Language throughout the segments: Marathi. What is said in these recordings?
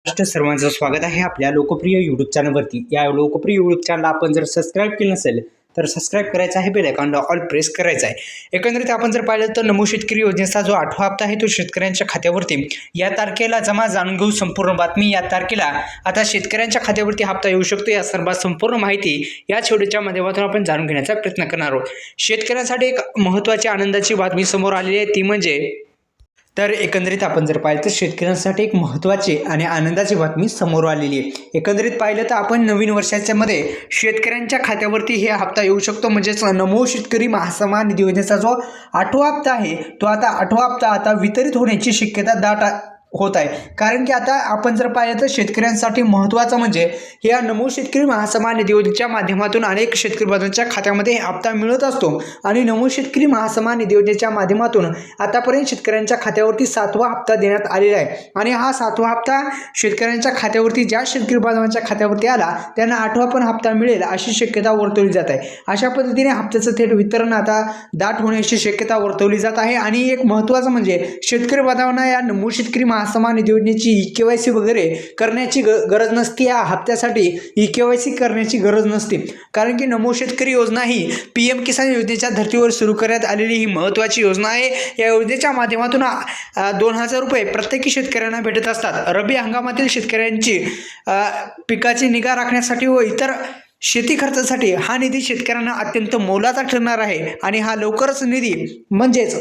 सर्वांचं स्वागत आहे आपल्या लोकप्रिय यूट्यूब चॅनलवरती। या लोकप्रिय यूट्यूब चॅनलला आपण जर सबस्क्राईब केलं नसेल तर सबस्क्राईब करायचं आहे, बेल आयकॉनला ऑल प्रेस करायचा आहे। एकंदरीत आपण जर पाहिलं तर नमो शेतकरी योजनेचा जो 8वा हप्ता आहे तो शेतकऱ्यांच्या खात्यावरती या तारखेला जमा जाणून घेऊ संपूर्ण बातमी। या तारखेला आता शेतकऱ्यांच्या खात्यावरती हप्ता येऊ शकतो, या सर्व संपूर्ण माहिती या व्हिडिओच्या माध्यमातून आपण जाणून घेण्याचा प्रयत्न करणार आहोत। शेतकऱ्यांसाठी एक महत्त्वाची आनंदाची बातमी समोर आलेली आहे, ती म्हणजे तर एकंदरीत आपण जर पाहिलं तर शेतकऱ्यांसाठी एक महत्त्वाची आणि आनंदाची बातमी समोर आलेली आहे। एकंदरीत पाहिलं तर आपण नवीन वर्षाच्या मध्ये शेतकऱ्यांच्या खात्यावरती हे हप्ता येऊ शकतो, म्हणजेच नमो शेतकरी महासन्मान निधी योजनेचा जो 8वा हप्ता आहे तो आता 8वा हप्ता आता वितरित होण्याची शक्यता दाट होत आहे। कारण की आता आपण जर पाहिलं तर शेतकऱ्यांसाठी महत्त्वाचं म्हणजे या नमो शेतकरी महासन्मान निधी योजनेच्या माध्यमातून अनेक शेतकरी बांधवांच्या खात्यामध्ये हप्ता मिळत असतो आणि नमो शेतकरी महासन्मान निधी योजनेच्या माध्यमातून आतापर्यंत शेतकऱ्यांच्या खात्यावरती 7वा हप्ता देण्यात आलेला आहे आणि हा 7वा हप्ता शेतकऱ्यांच्या खात्यावरती ज्या शेतकरी बांधवांच्या खात्यावरती आला त्यांना 8वा पण हप्ता मिळेल अशी शक्यता वर्तवली जात आहे। अशा पद्धतीने हप्त्याचं थेट वितरण आता दाट होण्याची शक्यता वर्तवली जात आहे आणि एक महत्त्वाचं म्हणजे शेतकरी बांधवांना या नमो शेतकरी महासन्मान निधी योजनेची ई-के-वाय-सी वगैरे करण्याची गरज नसते। या हप्त्यासाठी ई-के-वाय-सी करण्याची गरज नसते, कारण की नमो शेतकरी योजना ही PM किसान योजनेच्या धर्तीवर सुरू करण्यात आलेली ही महत्त्वाची योजना आहे। या योजनेच्या माध्यमातून 2000 रुपये प्रत्येकी शेतकऱ्यांना भेटत असतात। रब्बी हंगामातील शेतकऱ्यांची पिकाची निगा राखण्यासाठी व इतर शेती खर्चासाठी हा निधी शेतकऱ्यांना अत्यंत मोलाचा ठरणार आहे आणि हा लवकरच निधी म्हणजेच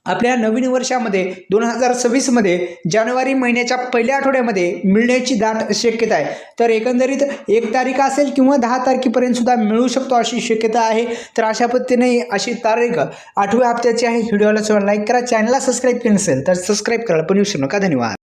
आपल्या नवीन वर्षामध्ये 2026 मध्ये जानेवारी महिन्याच्या पहिल्या आठवड्यामध्ये मिळण्याची दाट शक्यता आहे। तर एकंदरीत 1 तारीख असेल किंवा 10 तारखेपर्यंत सुद्धा मिळू शकतो अशी शक्यता आहे। तर अशा पद्धतीने अशी तारीख 8व्या हप्त्याची आहे। व्हिडिओला लाईक करा, चॅनलला सबस्क्राईब केलं नसेल तर सबस्क्राईब करायला पण विसरू नका। धन्यवाद।